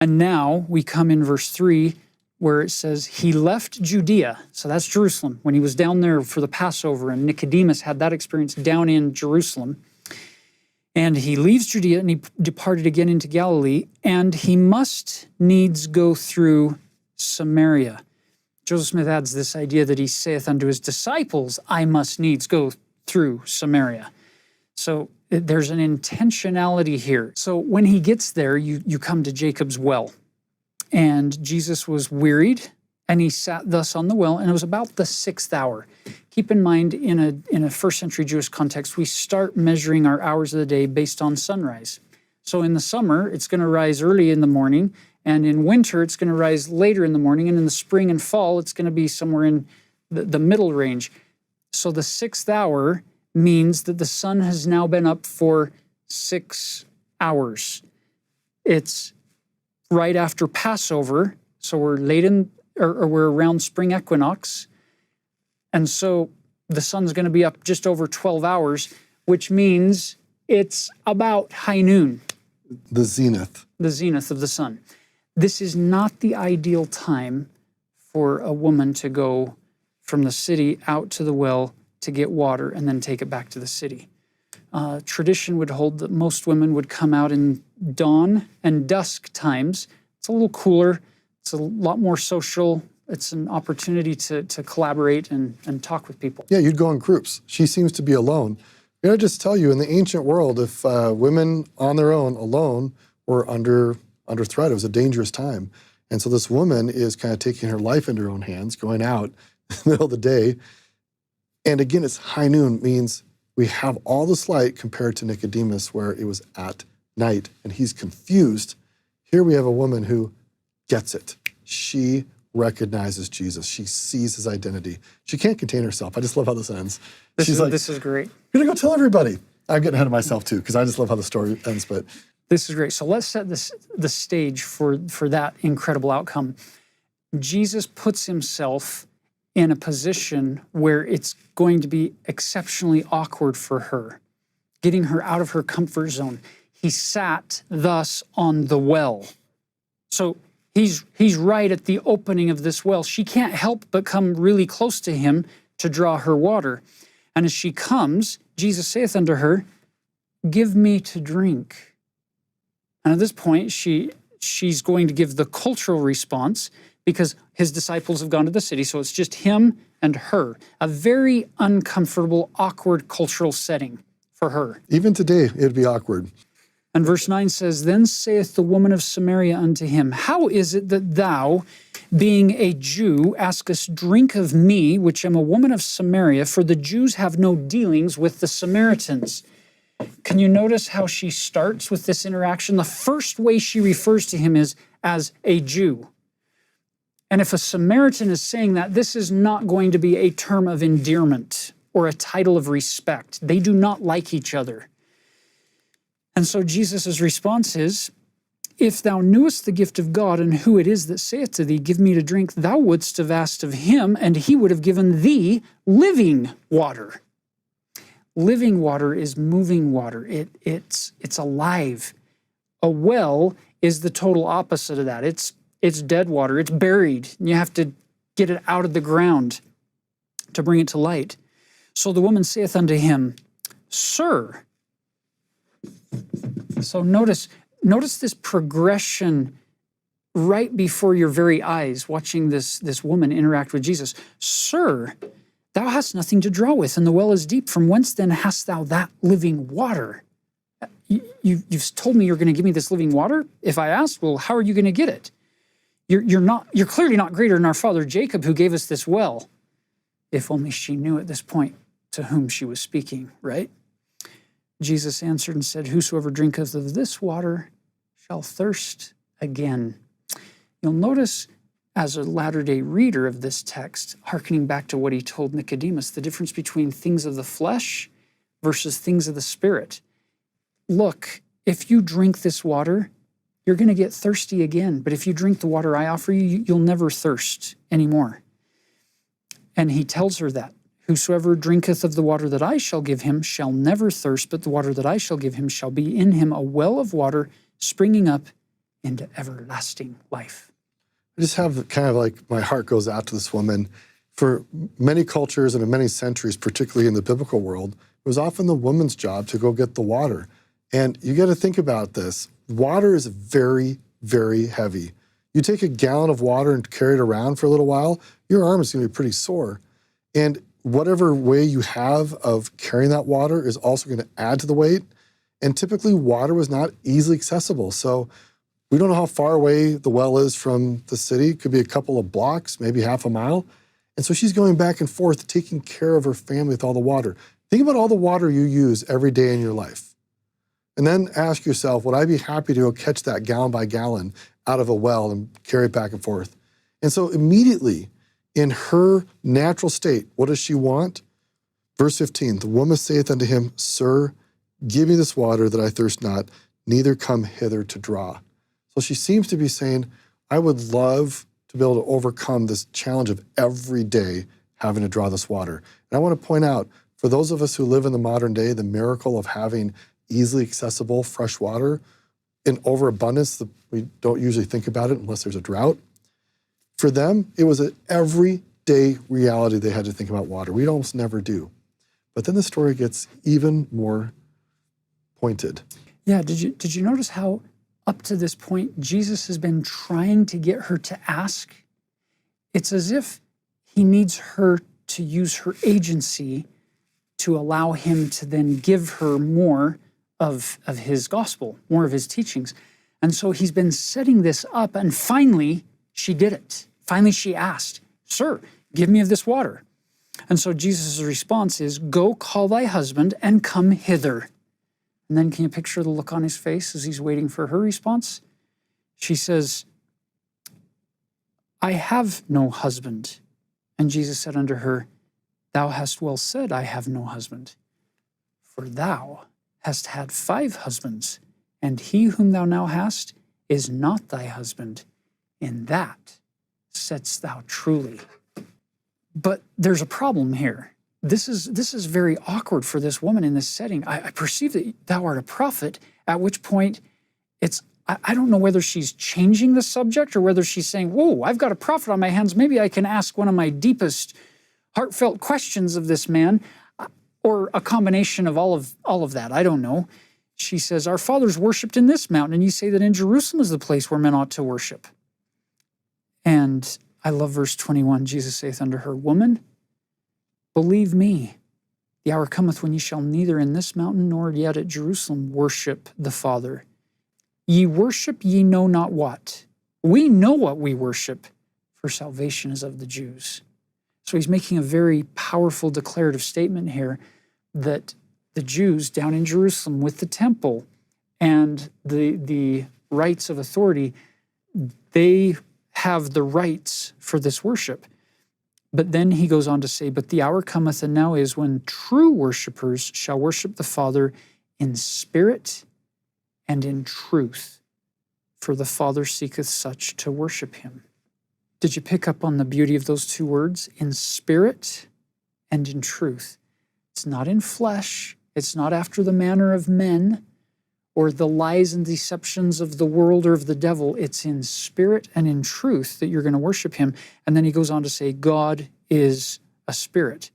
And now we come in verse 3 where it says, he left Judea. So that's Jerusalem. When he was down there for the Passover, and Nicodemus had that experience down in Jerusalem. And he leaves Judea and he departed again into Galilee, and he must needs go through Samaria. Joseph Smith adds this idea that he saith unto his disciples, I must needs go through Samaria. So there's an intentionality here. So when he gets there, you come to Jacob's well. And Jesus was wearied, and he sat thus on the well, and it was about the 6th hour. Keep in mind, in a first century Jewish context, we start measuring our hours of the day based on sunrise. So in the summer, it's going to rise early in the morning, and in winter, it's going to rise later in the morning, and in the spring and fall, it's going to be somewhere in the middle range. So the 6th hour means that the sun has now been up for 6 hours. It's right after Passover, so we're we're around spring equinox, and so the sun's going to be up just over 12 hours, which means it's about high noon. The zenith. The zenith of the sun. This is not the ideal time for a woman to go from the city out to the well to get water and then take it back to the city. Tradition would hold that most women would come out in dawn and dusk times. It's a little cooler. It's a lot more social. It's an opportunity to collaborate and talk with people. Yeah, you'd go in groups. She seems to be alone. I'm going to just tell you, in the ancient world, if women on their own, alone, were under threat, it was a dangerous time. And so this woman is kind of taking her life into her own hands, going out in the middle of the day. And again, it's high noon, means we have all this light compared to Nicodemus, where it was at night, and he's confused. Here we have a woman who gets it. She recognizes Jesus. She sees his identity. She can't contain herself. I just love how this ends. This is great. I'm going to go tell everybody. I'm getting ahead of myself too, because I just love how the story ends. But this is great. So let's set the stage for that incredible outcome. Jesus puts himself in a position where it's going to be exceptionally awkward for her, getting her out of her comfort zone. He sat thus on the well. So he's right at the opening of this well. She can't help but come really close to him to draw her water. And as she comes, Jesus saith unto her, give me to drink. And at this point, she's going to give the cultural response, because his disciples have gone to the city, so it's just him and her. A very uncomfortable, awkward cultural setting for her. Even today, it'd be awkward. And verse 9 says, then saith the woman of Samaria unto him, how is it that thou, being a Jew, askest drink of me, which am a woman of Samaria, for the Jews have no dealings with the Samaritans? Can you notice how she starts with this interaction? The first way she refers to him is as a Jew. And if a Samaritan is saying that, this is not going to be a term of endearment or a title of respect. They do not like each other. And so Jesus' response is, if thou knewest the gift of God and who it is that saith to thee, give me to drink, thou wouldst have asked of him, and he would have given thee living water. Living water is moving water. It's alive. A well is the total opposite of that. It's dead water. It's buried. You have to get it out of the ground to bring it to light. So the woman saith unto him, Sir. So notice this progression right before your very eyes, watching this woman interact with Jesus. Sir, thou hast nothing to draw with, and the well is deep. From whence then hast thou that living water? You've told me you're going to give me this living water? If I ask, well, how are you going to get it? You're clearly not greater than our father Jacob, who gave us this well. If only she knew at this point to whom she was speaking, right? Jesus answered and said, whosoever drinketh of this water shall thirst again. You'll notice, as a latter-day reader of this text, hearkening back to what he told Nicodemus, the difference between things of the flesh versus things of the spirit. Look, if you drink this water, you're going to get thirsty again. But if you drink the water I offer you, you'll never thirst anymore. And he tells her that. Whosoever drinketh of the water that I shall give him shall never thirst, but the water that I shall give him shall be in him a well of water springing up into everlasting life. I just have kind of like my heart goes out to this woman. For many cultures and in many centuries, particularly in the biblical world, it was often the woman's job to go get the water. And you got to think about this. Water is very, very heavy. You take a gallon of water and carry it around for a little while, your arm is going to be pretty sore. And whatever way you have of carrying that water is also going to add to the weight. And typically water was not easily accessible. So we don't know how far away the well is from the city. It could be a couple of blocks, maybe half a mile. And so she's going back and forth, taking care of her family with all the water. Think about all the water you use every day in your life. And then ask yourself, would I be happy to go catch that gallon by gallon out of a well and carry it back and forth? And so immediately, in her natural state, what does she want? Verse 15, the woman saith unto him, Sir, give me this water that I thirst not, neither come hither to draw. So she seems to be saying, I would love to be able to overcome this challenge of every day having to draw this water. And I want to point out, for those of us who live in the modern day, the miracle of having easily accessible fresh water in overabundance, we don't usually think about it unless there's a drought. For them, it was an everyday reality they had to think about water. We almost never do. But then the story gets even more pointed. Yeah, did you notice how up to this point Jesus has been trying to get her to ask? It's as if he needs her to use her agency to allow him to then give her more of his gospel, more of his teachings. And so he's been setting this up, and finally she did it. Finally she asked, Sir, give me of this water. And so Jesus' response is, Go call thy husband and come hither. And then can you picture the look on his face as he's waiting for her response? She says, I have no husband. And Jesus said unto her, Thou hast well said, I have no husband. For thou hast had 5 husbands, and he whom thou now hast is not thy husband. In that saidst thou truly. But there's a problem here. This is very awkward for this woman in this setting. I perceive that thou art a prophet, at which point I don't know whether she's changing the subject or whether she's saying, whoa, I've got a prophet on my hands. Maybe I can ask one of my deepest heartfelt questions of this man, or a combination of all of that. I don't know. She says, Our fathers worshipped in this mountain, and you say that in Jerusalem is the place where men ought to worship. And I love verse 21. Jesus saith unto her, Woman, believe me, the hour cometh when ye shall neither in this mountain nor yet at Jerusalem worship the Father. Ye worship ye know not what. We know what we worship, for salvation is of the Jews. So he's making a very powerful declarative statement here that the Jews down in Jerusalem with the temple and the rights of authority, they have the rights for this worship. But then he goes on to say, But the hour cometh and now is when true worshipers shall worship the Father in spirit and in truth, for the Father seeketh such to worship him. Did you pick up on the beauty of those 2 words? In spirit and in truth. It's not in flesh. It's not after the manner of men or the lies and deceptions of the world or of the devil. It's in spirit and in truth that you're going to worship him. And then he goes on to say, God is a spirit,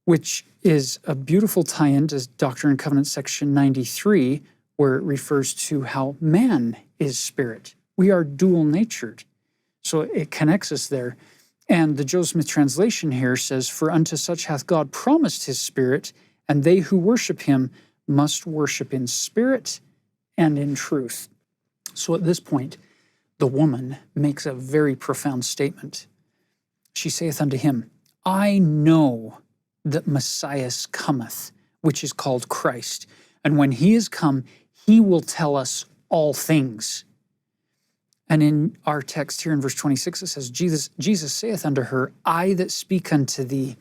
which is a beautiful tie-in to Doctrine and Covenants section 93, where it refers to how man is spirit. We are dual-natured. So it connects us there. And the Joseph Smith translation here says, For unto such hath God promised his spirit, and they who worship him must worship in spirit and in truth. So at this point, the woman makes a very profound statement. She saith unto him, I know that Messiah cometh, which is called Christ. And when he is come, he will tell us all things. And in our text here in verse 26, it says, Jesus saith unto her, I that speak unto thee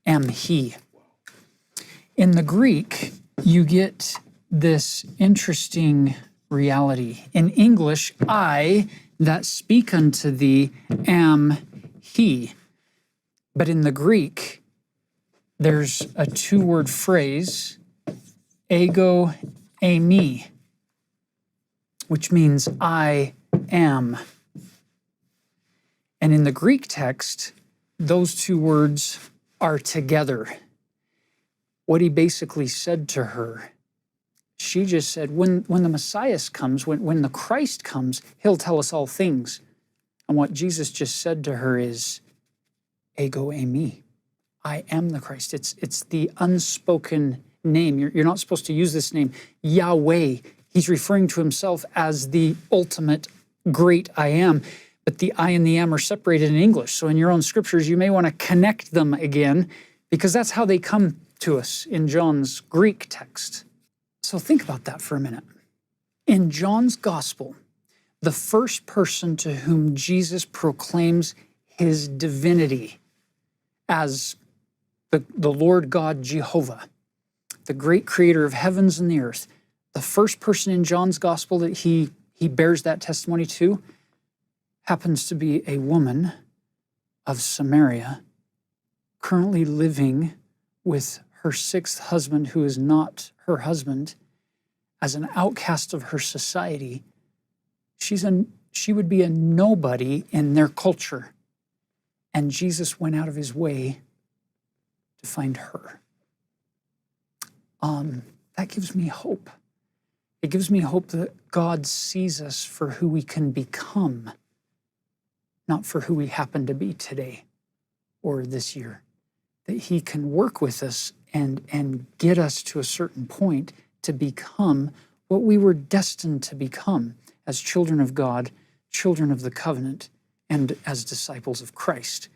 am he. In the Greek, you get this interesting reality. In English, I that speak unto thee am he. But in the Greek, there's a 2-word phrase, ego eimi, which means I am. And in the Greek text, those two words are together. What he basically said to her, she just said, when the Messiah comes, when the Christ comes, he'll tell us all things. And what Jesus just said to her is, ego eimi. I am the Christ. It's the unspoken name. You're not supposed to use this name, Yahweh. He's referring to himself as the ultimate great I am. But the I and the am are separated in English. So in your own scriptures, you may want to connect them again, because that's how they come to us in John's Greek text. So think about that for a minute. In John's gospel, the first person to whom Jesus proclaims his divinity as the Lord God Jehovah, the great creator of heavens and the earth, the first person in John's gospel that he bears that testimony to happens to be a woman of Samaria, currently living with her sixth husband, who is not her husband, as an outcast of her society. She would be a nobody in their culture. And Jesus went out of his way to find her. That gives me hope. It gives me hope that God sees us for who we can become, not for who we happen to be today or this year. That he can work with us and get us to a certain point to become what we were destined to become as children of God, children of the covenant, and as disciples of Christ.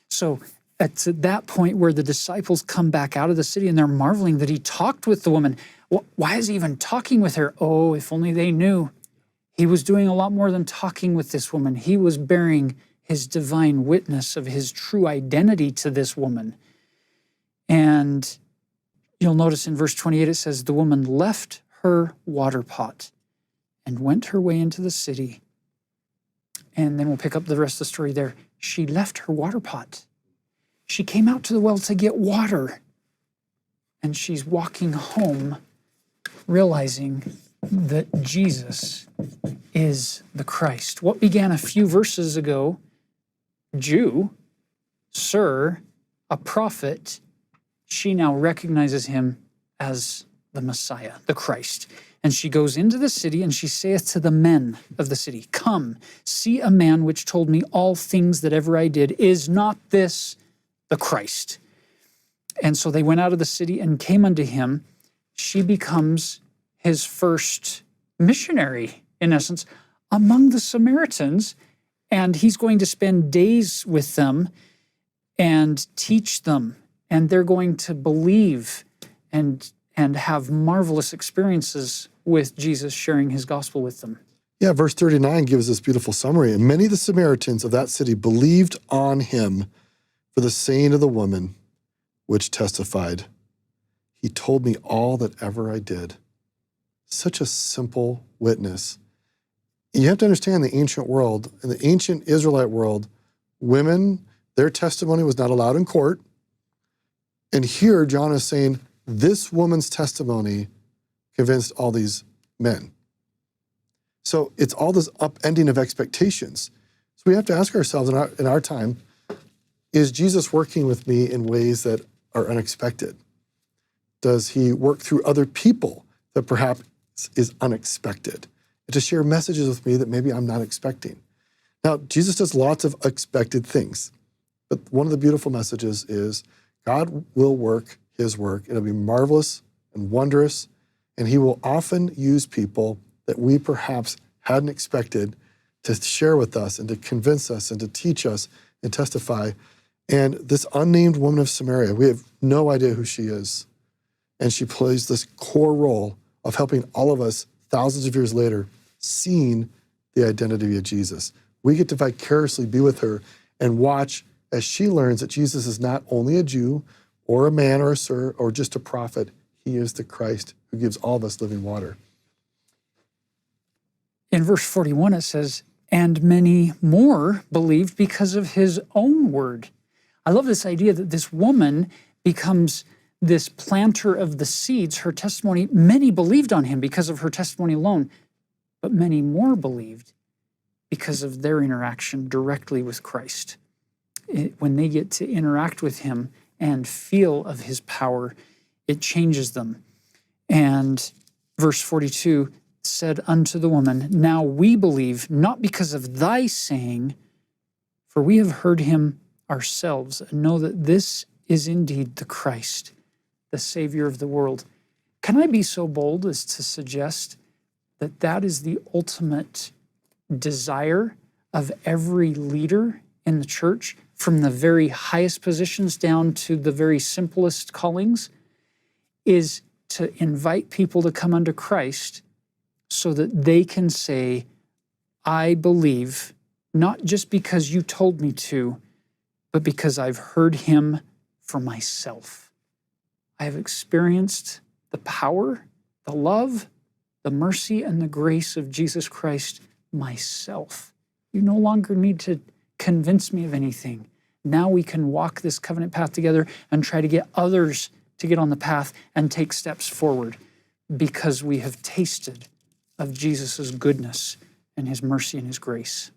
So at that point where the disciples come back out of the city and they're marveling that he talked with the woman. Why is he even talking with her? Oh, if only they knew. He was doing a lot more than talking with this woman. He was bearing his divine witness of his true identity to this woman. And you'll notice in verse 28, it says, the woman left her water pot and went her way into the city. And then we'll pick up the rest of the story there. She left her water pot. She came out to the well to get water. And she's walking home, realizing that Jesus is the Christ. What began a few verses ago, Jew, sir, a prophet, she now recognizes him as the Messiah, the Christ. And she goes into the city, and she saith to the men of the city, come, see a man which told me all things that ever I did. Is not this the Christ? And so they went out of the city and came unto him. She becomes his first missionary, in essence, among the Samaritans. And he's going to spend days with them and teach them. And they're going to believe and have marvelous experiences with Jesus sharing his gospel with them. Yeah, verse 39 gives this beautiful summary. And many of the Samaritans of that city believed on him for the saying of the woman, which testified, he told me all that ever I did. Such a simple witness. You have to understand the ancient world, in the ancient Israelite world, women, their testimony was not allowed in court. And here John is saying, this woman's testimony convinced all these men. So it's all this upending of expectations. So we have to ask ourselves in our time, is Jesus working with me in ways that are unexpected? Does he work through other people that perhaps is unexpected? And to share messages with me that maybe I'm not expecting. Now, Jesus does lots of expected things, but one of the beautiful messages is God will work his work. It'll be marvelous and wondrous, and he will often use people that we perhaps hadn't expected to share with us and to convince us and to teach us and testify. And this unnamed woman of Samaria, we have no idea who she is. And she plays this core role of helping all of us thousands of years later seeing the identity of Jesus. We get to vicariously be with her and watch as she learns that Jesus is not only a Jew or a man or a sir or just a prophet. He is the Christ who gives all of us living water. In verse 41, it says, and many more believed because of his own word. I love this idea that this woman becomes this planter of the seeds. Her testimony, many believed on him because of her testimony alone, but many more believed because of their interaction directly with Christ. When they get to interact with him and feel of his power, it changes them. And verse 42 said unto the woman, now we believe, not because of thy saying, for we have heard him ourselves, and know that this is indeed the Christ, the Savior of the world. Can I be so bold as to suggest that that is the ultimate desire of every leader in the church, from the very highest positions down to the very simplest callings, is to invite people to come unto Christ so that they can say, I believe, not just because you told me to, but because I've heard him for myself. I have experienced the power, the love, the mercy, and the grace of Jesus Christ myself. You no longer need to convince me of anything. Now we can walk this covenant path together and try to get others to get on the path and take steps forward because we have tasted of Jesus' goodness and his mercy and his grace.